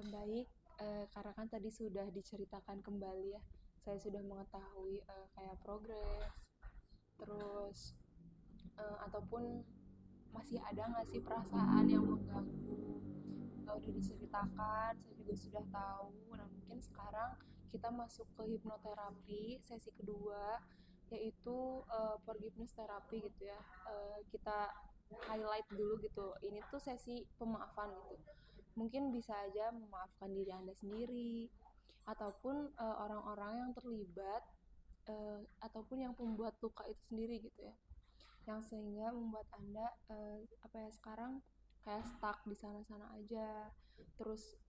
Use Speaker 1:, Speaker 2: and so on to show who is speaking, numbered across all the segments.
Speaker 1: Baik, karena kan tadi sudah diceritakan kembali ya, saya sudah mengetahui kayak progres, terus ataupun masih ada nggak sih perasaan yang mengganggu. Udah diceritakan, saya juga sudah tahu. Nah mungkin sekarang kita masuk ke hipnoterapi sesi kedua, yaitu forgiveness therapy gitu ya. Kita highlight dulu gitu. Ini tuh sesi pemaafan gitu. Mungkin bisa aja memaafkan diri Anda sendiri ataupun orang-orang yang terlibat ataupun yang pembuat luka itu sendiri gitu ya. Yang sehingga membuat Anda sekarang kayak stuck di sana-sana aja. Terus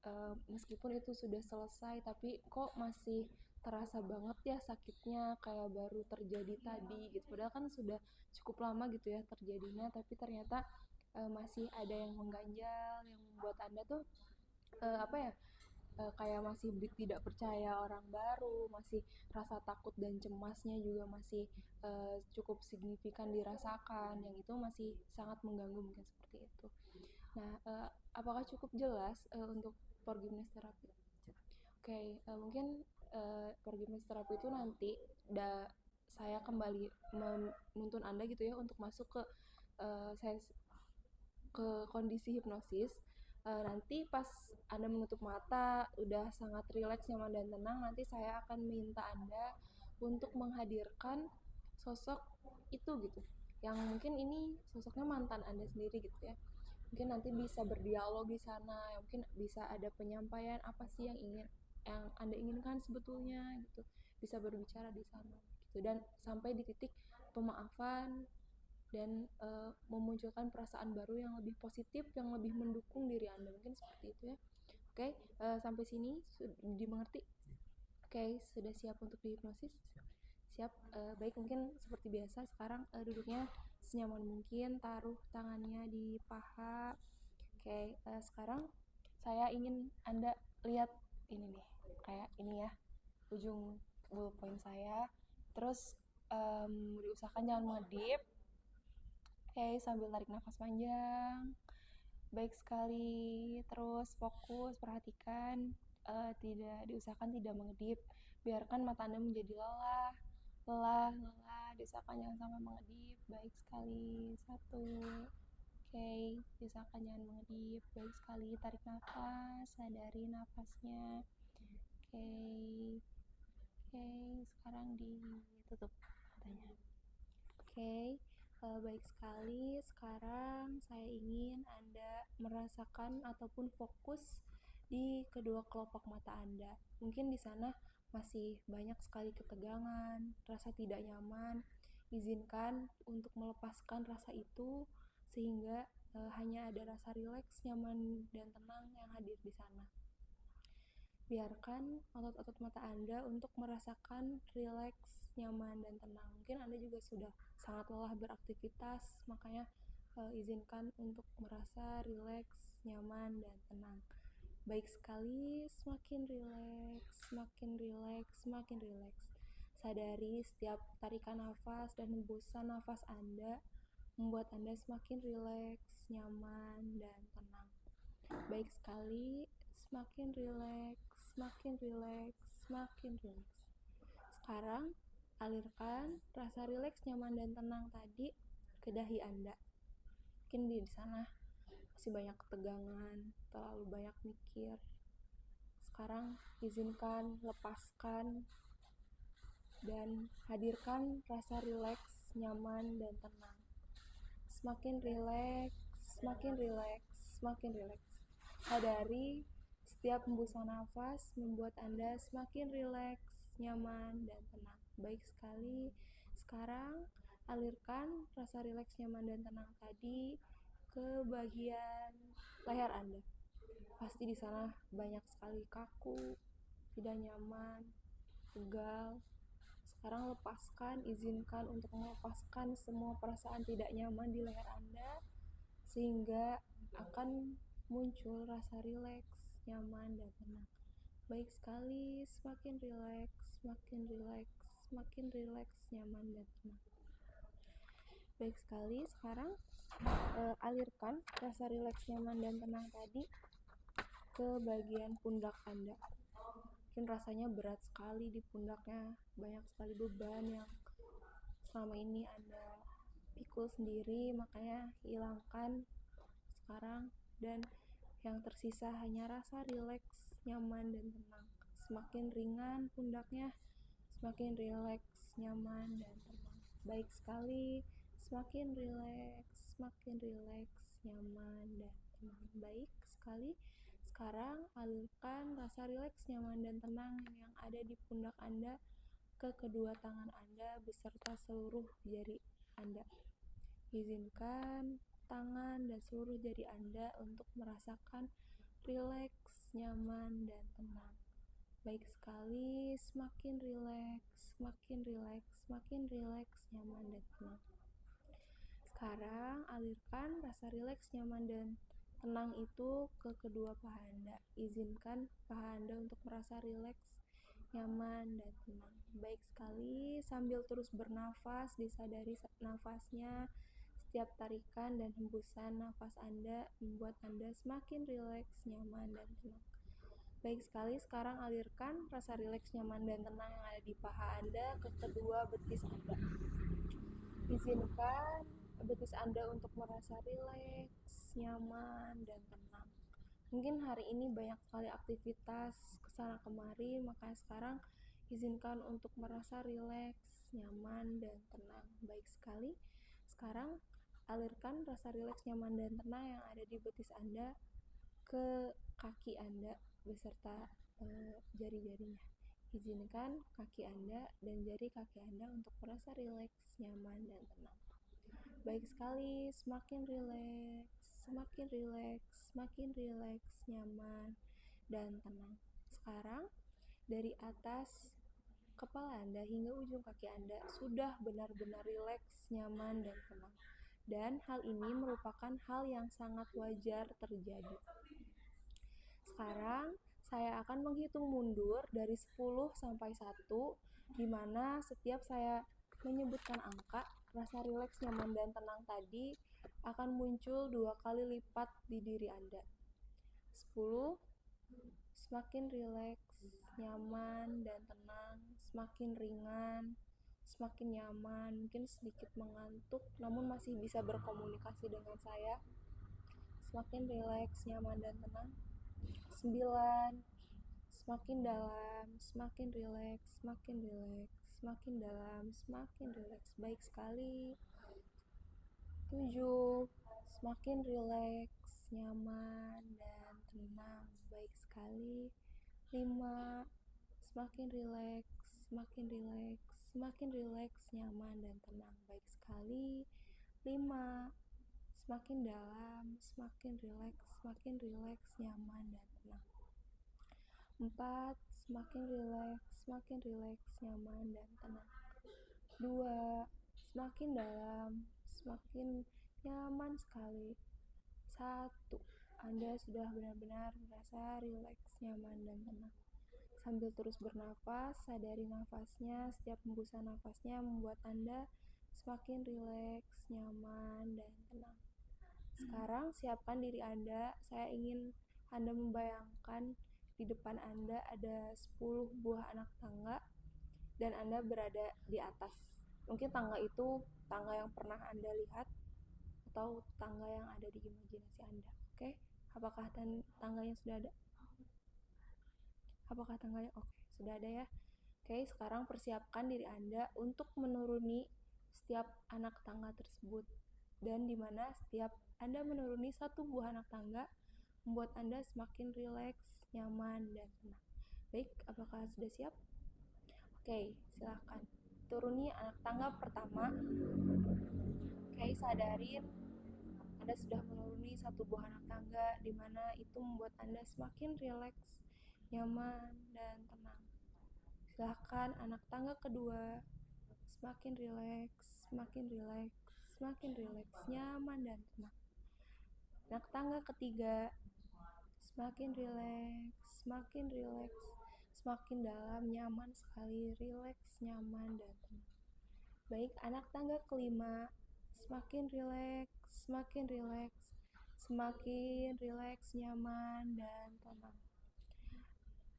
Speaker 1: meskipun itu sudah selesai tapi kok masih terasa banget ya sakitnya kayak baru terjadi tadi gitu. Padahal kan sudah cukup lama gitu ya terjadinya, tapi ternyata masih ada yang mengganjal yang membuat Anda tuh eh, apa ya kayak masih tidak percaya orang baru, masih rasa takut dan cemasnya juga masih cukup signifikan dirasakan, yang itu masih sangat mengganggu mungkin seperti itu. Nah, apakah cukup jelas untuk forgiveness therapy? Oke, mungkin forgiveness therapy itu nanti saya kembali menuntun Anda gitu ya untuk masuk ke saya ke kondisi hipnosis. Nanti pas Anda menutup mata, udah sangat rileks, nyaman, dan tenang, nanti saya akan minta Anda untuk menghadirkan sosok itu gitu. Yang mungkin ini sosoknya mantan Anda sendiri gitu ya. Mungkin nanti bisa berdialog di sana, mungkin bisa ada penyampaian apa sih yang Anda inginkan sebetulnya gitu. Bisa berbicara di sana gitu, dan sampai di titik pemaafan dan memunculkan perasaan baru yang lebih positif, yang lebih mendukung diri Anda. Mungkin seperti itu ya. Oke, sampai sini dimengerti? Oke, sudah siap untuk dihipnosis? Siap. Baik, mungkin seperti biasa sekarang duduknya senyaman mungkin, taruh tangannya di paha. Oke, sekarang saya ingin Anda lihat ini nih, kayak ini ya, ujung ballpoint saya. Terus diusahakan jangan mengedip. Oke, sambil tarik nafas panjang. Baik sekali. Terus fokus, perhatikan. Tidak diusahakan tidak mengedip. Biarkan mata Anda menjadi lelah. Lelah, lelah. Diusahakan jangan sampai mengedip. Baik sekali. Satu. Oke, diusahakan jangan mengedip. Baik sekali. Tarik nafas, sadari nafasnya. Oke. Oke, sekarang ditutup matanya. Oke, baik sekali. Sekarang saya ingin Anda merasakan ataupun fokus di kedua kelopak mata Anda. Mungkin di sana masih banyak sekali ketegangan, rasa tidak nyaman. Izinkan untuk melepaskan rasa itu sehingga hanya ada rasa rileks, nyaman, dan tenang yang hadir di sana. Biarkan otot-otot mata Anda untuk merasakan rileks, nyaman, dan tenang. Mungkin Anda juga sudah sangat lelah beraktivitas, makanya izinkan untuk merasa rileks, nyaman, dan tenang. Baik sekali, semakin rileks, semakin rileks, semakin rileks. Sadari setiap tarikan nafas dan hembusan nafas Anda membuat Anda semakin rileks, nyaman, dan tenang. Baik sekali, semakin rileks, semakin rileks, semakin rileks. Sekarang, alirkan rasa rileks, nyaman, dan tenang tadi ke dahi Anda. Mungkin di sana masih banyak ketegangan, terlalu banyak mikir. Sekarang, izinkan, lepaskan, dan hadirkan rasa rileks, nyaman, dan tenang. Semakin rileks, semakin rileks, semakin rileks. Sadari setiap hembusan nafas membuat Anda semakin rileks, nyaman, dan tenang. Baik sekali. Sekarang alirkan rasa rileks, nyaman, dan tenang tadi ke bagian leher Anda. Pasti di sana banyak sekali kaku, tidak nyaman, pegal. Sekarang lepaskan, izinkan untuk melepaskan semua perasaan tidak nyaman di leher Anda sehingga akan muncul rasa rileks, nyaman, dan tenang. Baik sekali, semakin rileks, semakin rileks, semakin rileks, nyaman, dan tenang. Baik sekali, sekarang alirkan rasa rileks, nyaman, dan tenang tadi ke bagian pundak Anda. Mungkin rasanya berat sekali di pundaknya, banyak sekali beban yang selama ini Anda pikul sendiri, makanya hilangkan sekarang, dan yang tersisa hanya rasa rileks, nyaman, dan tenang. Semakin ringan pundaknya, semakin rileks, nyaman, dan tenang. Baik sekali, semakin rileks, nyaman, dan tenang. Baik sekali. Sekarang alirkan rasa rileks, nyaman, dan tenang yang ada di pundak Anda ke kedua tangan Anda beserta seluruh jari Anda. Izinkan tangan dan seluruh jari Anda untuk merasakan rileks, nyaman, dan tenang. Baik sekali, semakin rileks, nyaman, dan tenang. Sekarang alirkan rasa rileks, nyaman, dan tenang itu ke kedua paha Anda. Izinkan paha Anda untuk merasa rileks, nyaman, dan tenang. Baik sekali, sambil terus bernafas, disadari nafasnya. Setiap tarikan dan hembusan nafas Anda membuat Anda semakin rileks, nyaman, dan tenang. Baik sekali, sekarang alirkan rasa rileks, nyaman, dan tenang yang ada di paha Anda ke kedua betis Anda. Izinkan betis Anda untuk merasa rileks, nyaman, dan tenang. Mungkin hari ini banyak sekali aktivitas kesana kemari, maka sekarang izinkan untuk merasa rileks, nyaman, dan tenang. Baik sekali. Sekarang alirkan rasa rileks, nyaman, dan tenang yang ada di betis Anda ke kaki Anda beserta jari-jarinya. Izinkan kaki Anda dan jari kaki Anda untuk merasa rileks, nyaman, dan tenang. Baik sekali, semakin rileks, nyaman, dan tenang. Sekarang dari atas kepala Anda hingga ujung kaki Anda sudah benar-benar rileks, nyaman, dan tenang. Dan hal ini merupakan hal yang sangat wajar terjadi. Sekarang saya akan menghitung mundur dari 10 sampai 1, di mana setiap saya menyebutkan angka, rasa rileks, nyaman, dan tenang tadi akan muncul 2 kali lipat di diri Anda. 10, semakin rileks, nyaman, dan tenang, semakin ringan, semakin nyaman, mungkin sedikit mengantuk, namun masih bisa berkomunikasi dengan saya. Semakin rileks, nyaman, dan tenang. 9, semakin dalam, semakin rileks, semakin dalam, semakin rileks. Baik sekali. 7, semakin rileks, nyaman, dan tenang. Baik sekali. 5, semakin rileks, nyaman, dan tenang. Baik sekali. 5, semakin dalam, semakin rileks, nyaman, dan tenang. 4, semakin rileks, nyaman, dan tenang. 2, semakin dalam, semakin nyaman sekali. 1, Anda sudah benar-benar merasa rileks, nyaman, dan tenang. Sambil terus bernafas, sadari nafasnya, setiap hembusan nafasnya membuat Anda semakin rileks, nyaman, dan tenang. Sekarang siapkan diri Anda. Saya ingin Anda membayangkan di depan Anda ada 10 buah anak tangga dan Anda berada di atas. Mungkin tangga itu tangga yang pernah Anda lihat atau tangga yang ada di imajinasi Anda. Oke? Apakah tangganya sudah ada? Apakah tangganya? Oke, sudah ada ya. Oke, sekarang persiapkan diri Anda untuk menuruni setiap anak tangga tersebut. Dan di mana setiap Anda menuruni satu buah anak tangga membuat Anda semakin rileks, nyaman, dan tenang. Baik, apakah sudah siap? Oke, silahkan. Turuni anak tangga pertama. Oke, sadarin Anda sudah menuruni satu buah anak tangga, di mana itu membuat Anda semakin rileks, nyaman, dan tenang. Silahkan anak tangga kedua. Semakin rileks, nyaman, dan tenang. Anak tangga ketiga. Semakin rileks, semakin dalam, nyaman sekali, rileks, nyaman, dan tenang. Baik, anak tangga kelima. Semakin rileks, semakin rileks, nyaman, dan tenang.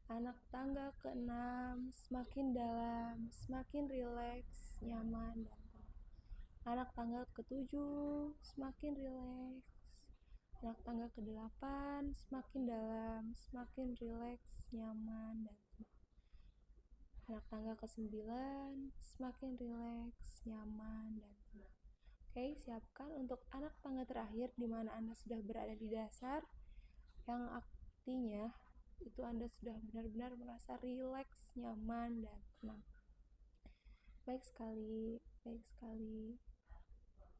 Speaker 1: Anak tangga ke-6 semakin dalam, semakin rileks, nyaman, dan tenang. Anak tangga ke-7 semakin rileks. Anak tangga ke-8 semakin dalam, semakin rileks, nyaman, dan tenang. Anak tangga ke-9 semakin rileks, nyaman, dan tenang. Oke, siapkan untuk anak tangga terakhir di mana Anda sudah berada di dasar, yang artinya itu Anda sudah benar-benar merasa rileks, nyaman, dan tenang. Baik sekali, baik sekali.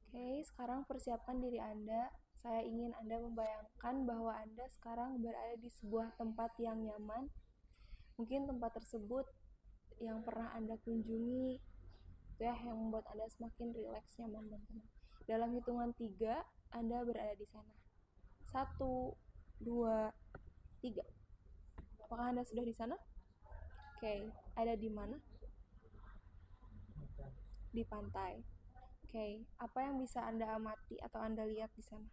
Speaker 1: Oke, sekarang persiapkan diri Anda. Saya ingin Anda membayangkan bahwa Anda sekarang berada di sebuah tempat yang nyaman. Mungkin tempat tersebut yang pernah Anda kunjungi, ya, yang membuat Anda semakin rileks, nyaman, dan tenang. Dalam hitungan 3, Anda berada di sana. 1, 2, 3. Apakah Anda sudah di sana? Oke, ada di mana? Di pantai. Oke, apa yang bisa Anda amati atau Anda lihat di sana?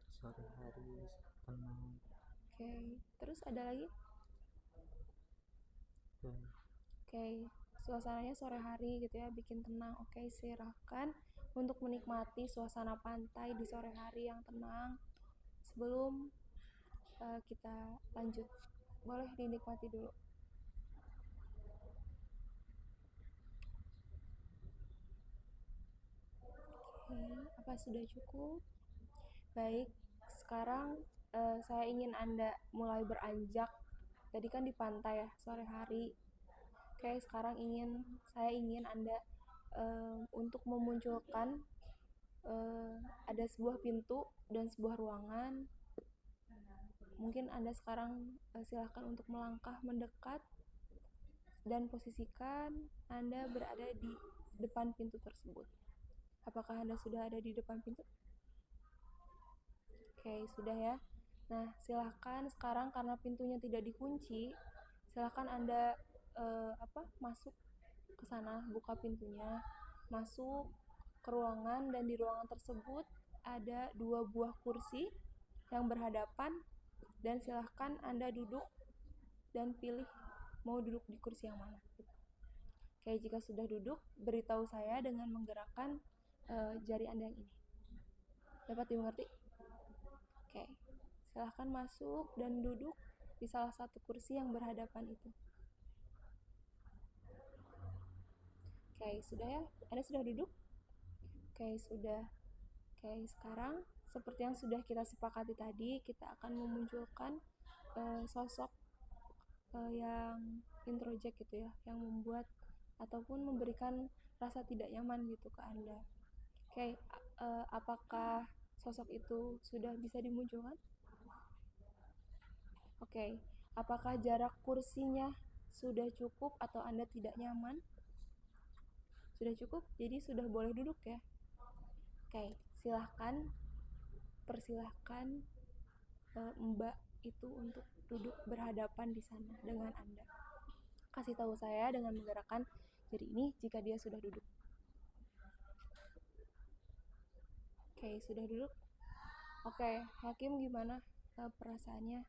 Speaker 2: Sore hari tenang.
Speaker 1: Oke, terus ada lagi? Oke, suasananya sore hari gitu ya, bikin tenang. Oke, silahkan untuk menikmati suasana pantai di sore hari yang tenang. Sebelum kita lanjut, boleh dinikmati dulu. Oke, apa sudah cukup? Baik, sekarang saya ingin Anda mulai beranjak. Tadi kan di pantai ya, sore hari. Oke, sekarang saya ingin Anda untuk memunculkan ada sebuah pintu dan sebuah ruangan. Mungkin Anda sekarang silahkan untuk melangkah mendekat dan posisikan Anda berada di depan pintu tersebut. Apakah Anda sudah ada di depan pintu? Oke, sudah ya. Nah, silahkan sekarang karena pintunya tidak dikunci, silahkan Anda masuk ke sana, buka pintunya, masuk ke ruangan, dan di ruangan tersebut ada 2 buah kursi yang berhadapan, dan silahkan Anda duduk dan pilih mau duduk di kursi yang mana. Oke, jika sudah duduk, beritahu saya dengan menggerakkan jari Anda yang ini. Dapat dimengerti? Oke, silahkan masuk dan duduk di salah satu kursi yang berhadapan itu. Oke, sudah ya? Anda sudah duduk? Oke, sudah. Oke, sekarang seperti yang sudah kita sepakati tadi, kita akan memunculkan sosok yang introject gitu ya, yang membuat ataupun memberikan rasa tidak nyaman gitu ke Anda. Oke, apakah sosok itu sudah bisa dimunculkan? Oke, apakah jarak kursinya sudah cukup atau Anda tidak nyaman? Sudah cukup, jadi sudah boleh duduk ya. Oke, persilahkan Mbak itu untuk duduk berhadapan di sana dengan Anda. Kasih tahu saya dengan menggerakkan jari ini jika dia sudah duduk. Oke, sudah duduk. Oke, Hakim gimana perasaannya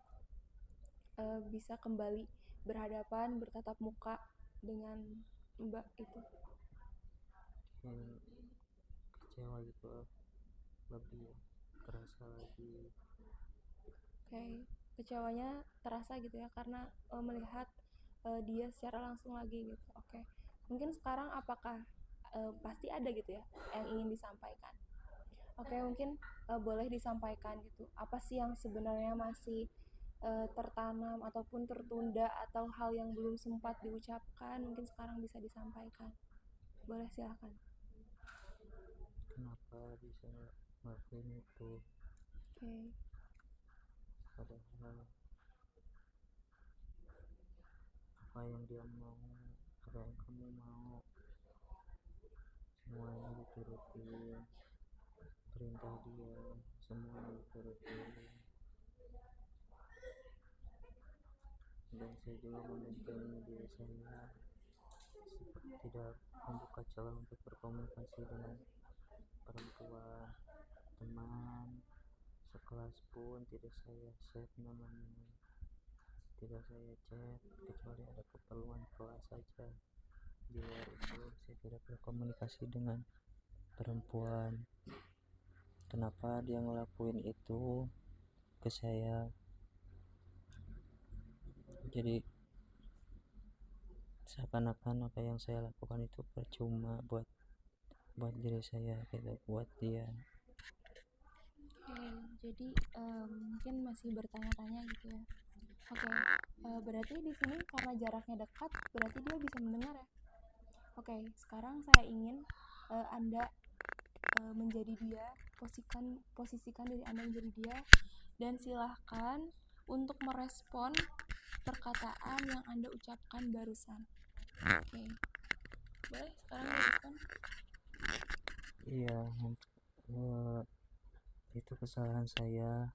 Speaker 1: bisa kembali berhadapan, bertatap muka dengan Mbak itu?
Speaker 2: Kecewa gitu, lebih kerasa lagi.
Speaker 1: Oke, kecewanya terasa gitu ya karena melihat dia secara langsung lagi gitu. Oke, mungkin sekarang apakah pasti ada gitu ya yang ingin disampaikan? Oke, mungkin boleh disampaikan gitu. Apa sih yang sebenarnya masih tertanam ataupun tertunda atau hal yang belum sempat diucapkan, mungkin sekarang bisa disampaikan. Boleh, silakan.
Speaker 2: Kenapa bisa ngelakuin itu?
Speaker 1: Oke.
Speaker 2: Padahal apa yang dia mau, apa yang kamu mau, semuanya diturutin. Perintah dia semuanya diturutin. Dan saya juga membentengi diri saya, tidak membuka celah untuk berkomunikasi dengan orang tua. teman sekelas pun tidak saya save namanya, tidak saya chat kecuali ada keperluan kelas saja. Di luar itu saya tidak berkomunikasi dengan perempuan. Kenapa dia ngelakuin itu ke saya? Jadi seakan-akan apa yang saya lakukan itu percuma buat diri saya gitu, buat dia.
Speaker 1: Oke, jadi mungkin masih bertanya-tanya gitu ya. Oke, berarti di sini karena jaraknya dekat, berarti dia bisa mendengar ya. Oke, sekarang saya ingin Anda menjadi dia, posisikan diri Anda menjadi dia, dan silahkan untuk merespon perkataan yang Anda ucapkan barusan. Oke, boleh sekarang direspon?
Speaker 2: Iya, itu kesalahan saya.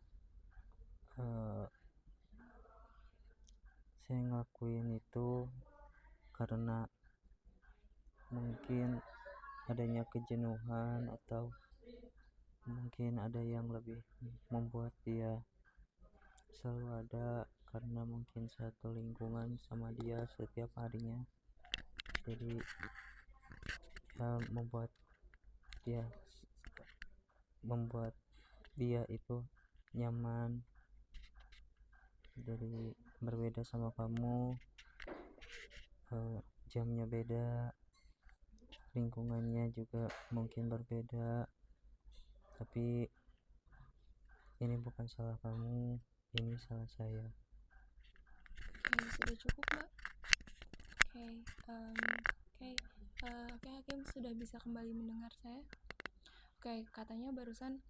Speaker 2: Saya ngelakuin itu karena mungkin adanya kejenuhan atau mungkin ada yang lebih membuat dia selalu ada, karena mungkin satu lingkungan sama dia setiap harinya. Jadi ya membuat dia itu nyaman. Jadi berbeda sama kamu, jamnya beda, lingkungannya juga mungkin berbeda, tapi ini bukan salah kamu, ini salah saya.
Speaker 1: Oke, sudah cukup Mbak. Oke, Hakim sudah bisa kembali mendengar saya. Oke, katanya barusan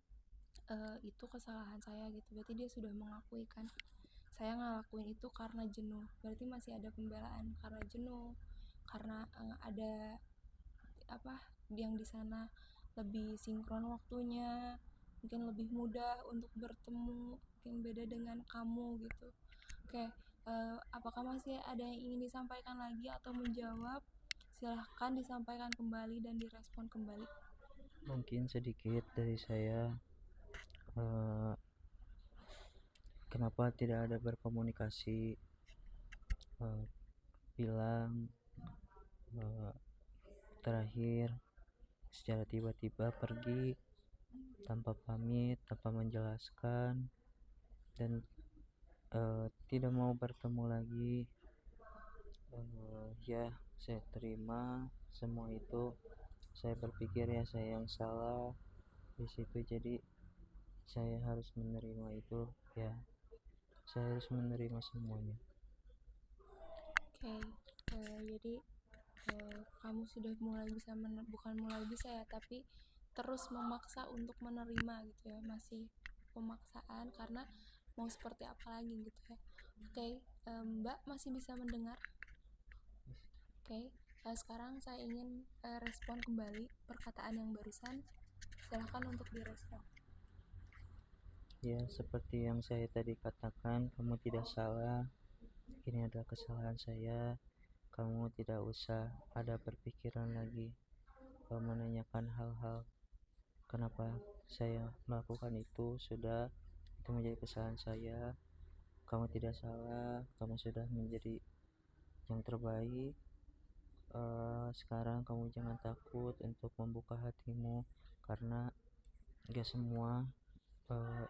Speaker 1: itu kesalahan saya gitu. Berarti dia sudah mengakui kan. Saya ngelakuin itu karena jenuh. Berarti masih ada pembelaan karena jenuh. Karena ada yang di sana lebih sinkron waktunya, mungkin lebih mudah untuk bertemu, mungkin beda dengan kamu gitu. Oke, apakah masih ada yang ingin disampaikan lagi atau menjawab? Silahkan disampaikan kembali dan direspon kembali.
Speaker 2: Mungkin sedikit dari saya, kenapa tidak ada berkomunikasi, bilang terakhir secara tiba-tiba pergi tanpa pamit, tanpa menjelaskan, dan tidak mau bertemu lagi. Ya, saya terima semua itu. Saya berpikir ya saya yang salah di situ, jadi saya harus menerima itu. Ya, saya harus menerima semuanya.
Speaker 1: Oke, jadi kamu sudah mulai bisa bukan mulai bisa ya, tapi terus memaksa untuk menerima gitu ya, masih pemaksaan karena mau seperti apa lagi gitu ya. Oke, Mbak masih bisa mendengar? Oke, sekarang saya ingin respon kembali perkataan yang barusan. Silahkan untuk direspon.
Speaker 2: Ya, seperti yang saya tadi katakan, kamu tidak salah. Ini adalah kesalahan saya. Kamu tidak usah ada berpikiran lagi menanyakan hal-hal kenapa saya melakukan itu. Sudah, itu menjadi kesalahan saya. Kamu tidak salah, kamu sudah menjadi yang terbaik. Sekarang kamu jangan takut untuk membuka hatimu, karena gak semua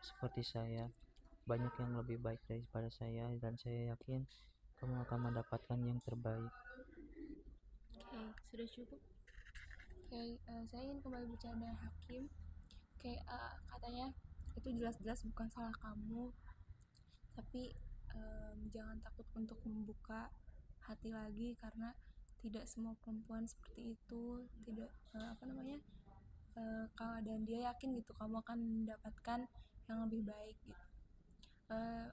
Speaker 2: seperti saya. Banyak yang lebih baik daripada saya, dan saya yakin kamu akan mendapatkan yang terbaik.
Speaker 1: Oke, sudah cukup. Oke, saya ingin kembali bicara dengan Hakim. Oke, katanya itu jelas-jelas bukan salah kamu, tapi jangan takut untuk membuka hati lagi karena tidak semua perempuan seperti itu. Tidak dan dia yakin gitu kamu akan mendapatkan yang lebih baik gitu.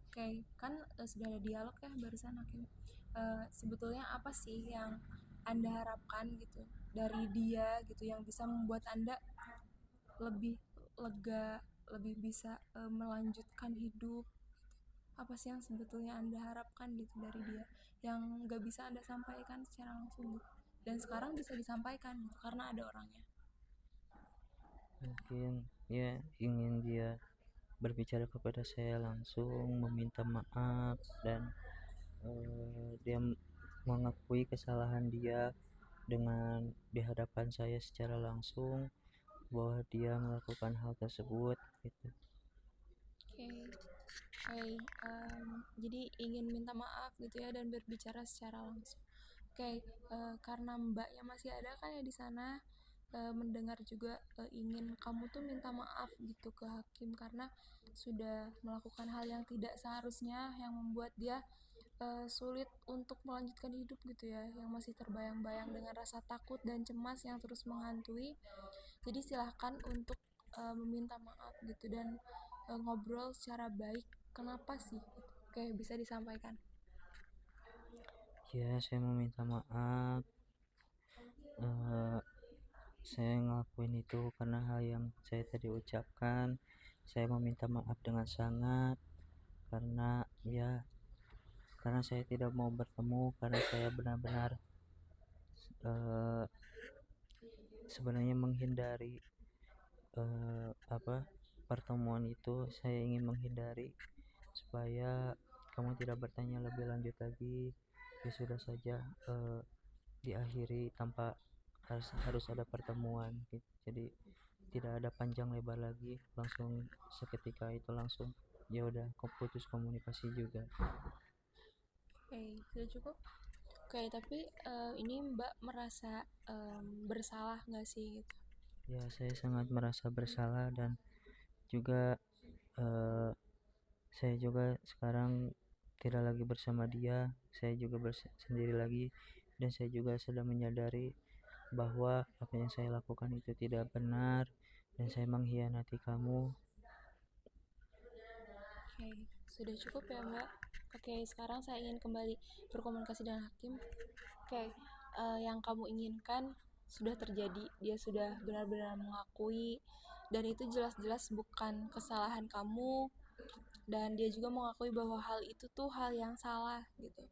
Speaker 1: Oke, kan sudah ada dialog ya barusan Hakim. Sebetulnya apa sih yang Anda harapkan gitu dari dia gitu yang bisa membuat Anda lebih lega, lebih bisa melanjutkan hidup? Apa sih yang sebetulnya Anda harapkan gitu dari dia yang gak bisa Anda sampaikan secara langsung gitu, dan sekarang bisa disampaikan gitu karena ada orangnya?
Speaker 2: Mungkin ya ingin dia berbicara kepada saya langsung, meminta maaf, dan dia mengakui kesalahan dia dengan di hadapan saya secara langsung bahwa dia melakukan hal tersebut gitu.
Speaker 1: Oke, jadi ingin minta maaf gitu ya dan berbicara secara langsung. Oke, karena mbaknya masih ada kan ya di sana, mendengar juga ingin kamu tuh minta maaf gitu ke hakim karena sudah melakukan hal yang tidak seharusnya yang membuat dia sulit untuk melanjutkan hidup gitu ya, yang masih terbayang-bayang dengan rasa takut dan cemas yang terus menghantui. Jadi silahkan untuk meminta maaf gitu dan ngobrol secara baik. Kenapa sih? Oke, bisa disampaikan.
Speaker 2: Ya, saya meminta maaf. Eh, saya ngelakuin itu karena hal yang saya tadi ucapkan. Saya meminta maaf dengan sangat karena ya karena saya tidak mau bertemu, karena saya benar-benar eh, sebenarnya menghindari pertemuan itu. Saya ingin menghindari supaya kamu tidak bertanya lebih lanjut lagi. Ya sudah saja diakhiri tanpa harus ada pertemuan gitu. Jadi tidak ada panjang lebar lagi, langsung seketika itu langsung ya udah putus komunikasi juga.
Speaker 1: Oke, sudah cukup. Oke, tapi ini Mbak merasa bersalah nggak sih gitu?
Speaker 2: Ya, saya sangat merasa bersalah, dan juga eh, saya juga sekarang tidak lagi bersama dia. Saya juga sendiri lagi, dan saya juga sudah menyadari bahwa apa yang saya lakukan itu tidak benar, dan saya mengkhianati kamu.
Speaker 1: Oke, sudah cukup ya Mbak. Oke, sekarang saya ingin kembali berkomunikasi dengan hakim. Oke, yang kamu inginkan sudah terjadi. Dia sudah benar-benar mengakui dan itu jelas-jelas bukan kesalahan kamu dan dia juga mengakui bahwa hal itu tuh hal yang salah gitu.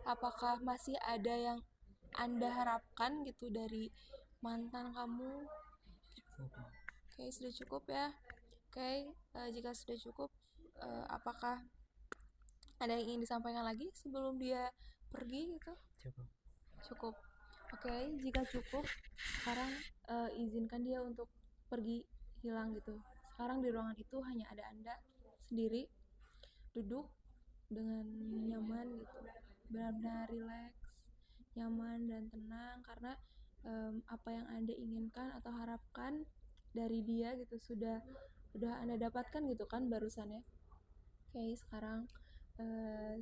Speaker 1: Apakah masih ada yang Anda harapkan gitu dari mantan kamu? Oke, sudah cukup ya. Oke, jika sudah cukup, apakah ada yang ingin disampaikan lagi sebelum dia pergi gitu?
Speaker 2: Cukup.
Speaker 1: Cukup. Oke, jika cukup, sekarang izinkan dia untuk pergi hilang gitu. Sekarang di ruangan itu hanya ada Anda sendiri, duduk dengan nyaman gitu. Benar-benar rileks, nyaman dan tenang karena apa yang Anda inginkan atau harapkan dari dia gitu sudah Anda dapatkan gitu kan barusan ya. Oke, sekarang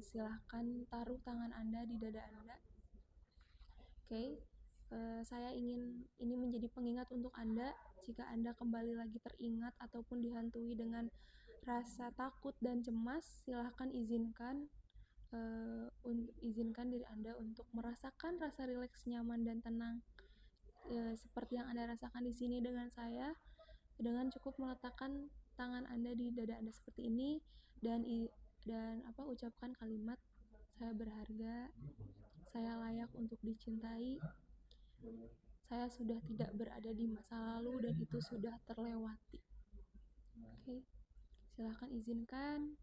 Speaker 1: silahkan taruh tangan Anda di dada Anda. Oke, saya ingin ini menjadi pengingat untuk Anda jika Anda kembali lagi teringat ataupun dihantui dengan rasa takut dan cemas, silahkan izinkan diri Anda untuk merasakan rasa rileks, nyaman dan tenang seperti yang Anda rasakan di sini dengan saya, dengan cukup meletakkan tangan Anda di dada Anda seperti ini dan ucapkan kalimat saya berharga, saya layak untuk dicintai, saya sudah tidak berada di masa lalu dan itu sudah terlewati. Oke, silahkan izinkan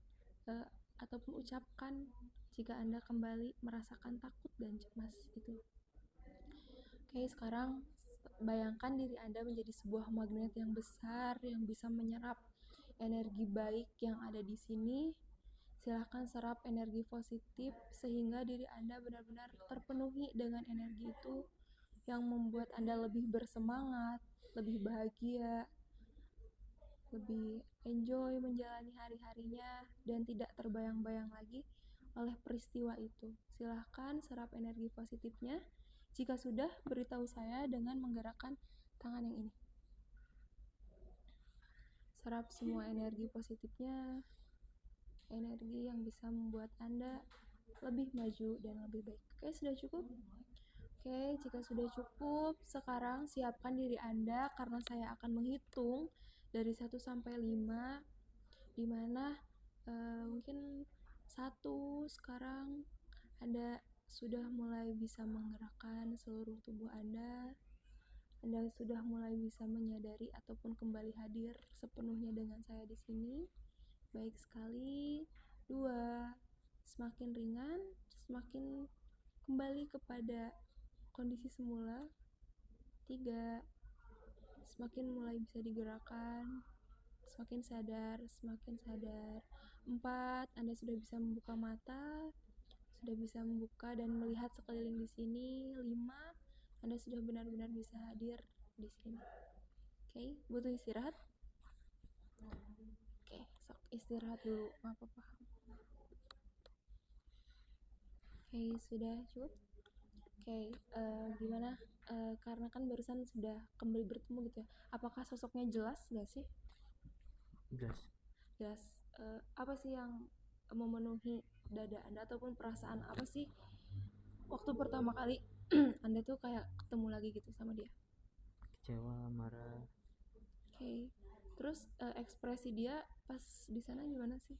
Speaker 1: ataupun ucapkan jika Anda kembali merasakan takut dan cemas itu. Oke, sekarang bayangkan diri Anda menjadi sebuah magnet yang besar yang bisa menyerap energi baik yang ada di sini. Silahkan serap energi positif sehingga diri Anda benar-benar terpenuhi dengan energi itu yang membuat Anda lebih bersemangat, lebih bahagia, lebih enjoy menjalani hari-harinya dan tidak terbayang-bayang lagi oleh peristiwa itu. Silahkan serap energi positifnya. Jika sudah, beritahu saya dengan menggerakkan tangan yang ini. Serap semua energi positifnya, energi yang bisa membuat Anda lebih maju dan lebih baik. Oke, sudah cukup? Oke, jika sudah cukup, sekarang siapkan diri Anda karena saya akan menghitung dari 1 sampai 5 di mana mungkin 1 sekarang Anda sudah mulai bisa menggerakkan seluruh tubuh Anda. Anda sudah mulai bisa menyadari ataupun kembali hadir sepenuhnya dengan saya di sini. Baik sekali. 2. Semakin ringan, semakin kembali kepada kondisi semula. 3. Semakin mulai bisa digerakkan, semakin sadar, semakin sadar. 4. Anda sudah bisa membuka mata, sudah bisa membuka dan melihat sekeliling di sini. 5. Anda sudah benar-benar bisa hadir di sini. Oke, butuh istirahat? Oke, sok istirahat dulu, nggak apa-apa. Oke, sudah cukup? Oke, gimana? Karena kan barusan sudah kembali bertemu gitu ya. Apakah sosoknya jelas nggak sih?
Speaker 2: Jelas.
Speaker 1: Jelas. Apa sih yang memenuhi dada Anda ataupun perasaan apa sih waktu pertama kali Anda tuh kayak ketemu lagi gitu sama dia?
Speaker 2: Kecewa, marah.
Speaker 1: Oke. Terus ekspresi dia pas di sana gimana sih?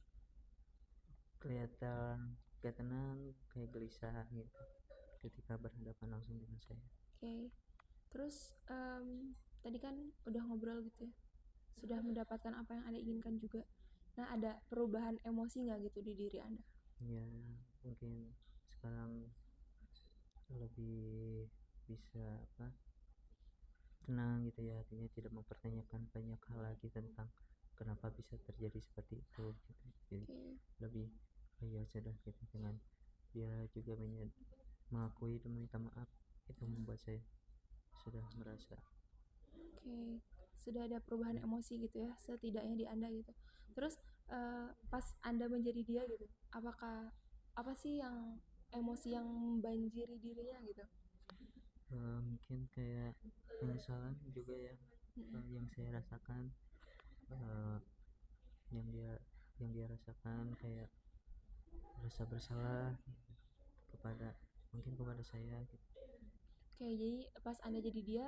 Speaker 2: Kelihatan gak tenang, kayak gelisah gitu ketika berhadapan langsung dengan saya.
Speaker 1: Oke. Terus tadi kan udah ngobrol gitu ya, sudah mendapatkan apa yang Anda inginkan juga. Nah, ada perubahan emosi nggak gitu di diri Anda?
Speaker 2: Ya, mungkin sekarang lebih bisa tenang gitu ya, artinya tidak mempertanyakan banyak hal lagi tentang kenapa bisa terjadi seperti itu gitu. Jadi
Speaker 1: Oke.
Speaker 2: lebih ya sudah gitu, dengan dia juga mengakui dan meminta maaf, itu membuat saya sudah merasa
Speaker 1: Oke, sudah ada perubahan emosi gitu ya, setidaknya di Anda gitu. Terus pas Anda menjadi dia gitu, apakah apa sih yang emosi yang membanjiri dirinya gitu?
Speaker 2: mungkin kayak penyesalan juga ya, yang saya rasakan, eh, yang dia rasakan, kayak rasa bersalah kepada mungkin kepada saya gitu.
Speaker 1: Oke, jadi pas Anda jadi dia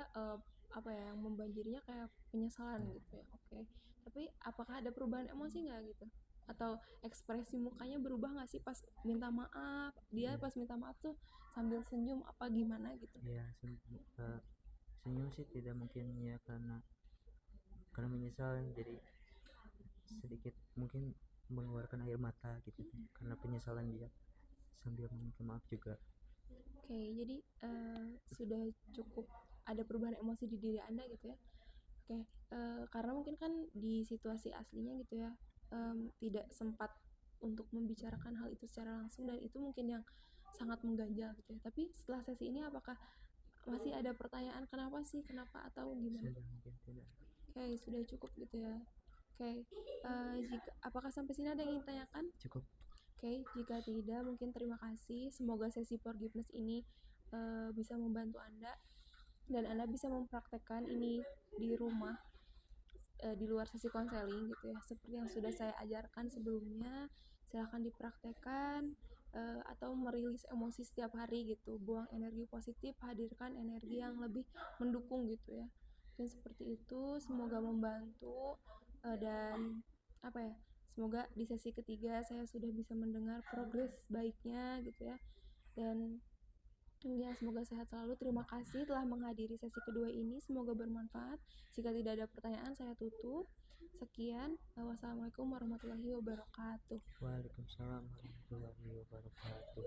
Speaker 1: apa ya yang membanjirinya kayak penyesalan
Speaker 2: Ya,
Speaker 1: gitu ya. Oke. Tapi apakah ada perubahan emosi nggak gitu? Atau ekspresi mukanya berubah nggak sih pas minta maaf? Dia
Speaker 2: ya,
Speaker 1: pas minta maaf tuh sambil senyum apa gimana gitu?
Speaker 2: ya, senyum sih tidak mungkin ya, karena menyesal, jadi sedikit mungkin mengeluarkan air mata gitu karena penyesalan dia, sambil meminta maaf juga.
Speaker 1: Oke, jadi sudah cukup ada perubahan emosi di diri Anda gitu ya. Oke, karena mungkin kan di situasi aslinya gitu ya, tidak sempat untuk membicarakan hal itu secara langsung dan itu mungkin yang sangat mengganjal gitu ya. Tapi setelah sesi ini apakah masih ada pertanyaan kenapa sih, kenapa atau gimana?
Speaker 2: Sudah mungkin tidak.
Speaker 1: Oke, sudah cukup gitu ya. Oke, apakah sampai sini ada yang ingin tanyakan?
Speaker 2: Cukup.
Speaker 1: Oke, jika tidak mungkin terima kasih. Semoga sesi forgiveness ini bisa membantu Anda dan Anda bisa mempraktekkan ini di rumah di luar sesi konseling gitu ya. Seperti yang sudah saya ajarkan sebelumnya, silahkan dipraktekkan atau merilis emosi setiap hari gitu. Buang energi positif, hadirkan energi yang lebih mendukung gitu ya. Dan seperti itu, semoga membantu dan apa ya? Semoga di sesi ketiga saya sudah bisa mendengar progres baiknya gitu ya. Dan ya, semoga sehat selalu. Terima kasih telah menghadiri sesi kedua ini. Semoga bermanfaat. Jika tidak ada pertanyaan, saya tutup. Sekian. Wassalamualaikum warahmatullahi wabarakatuh.
Speaker 2: Waalaikumsalam warahmatullahi wabarakatuh.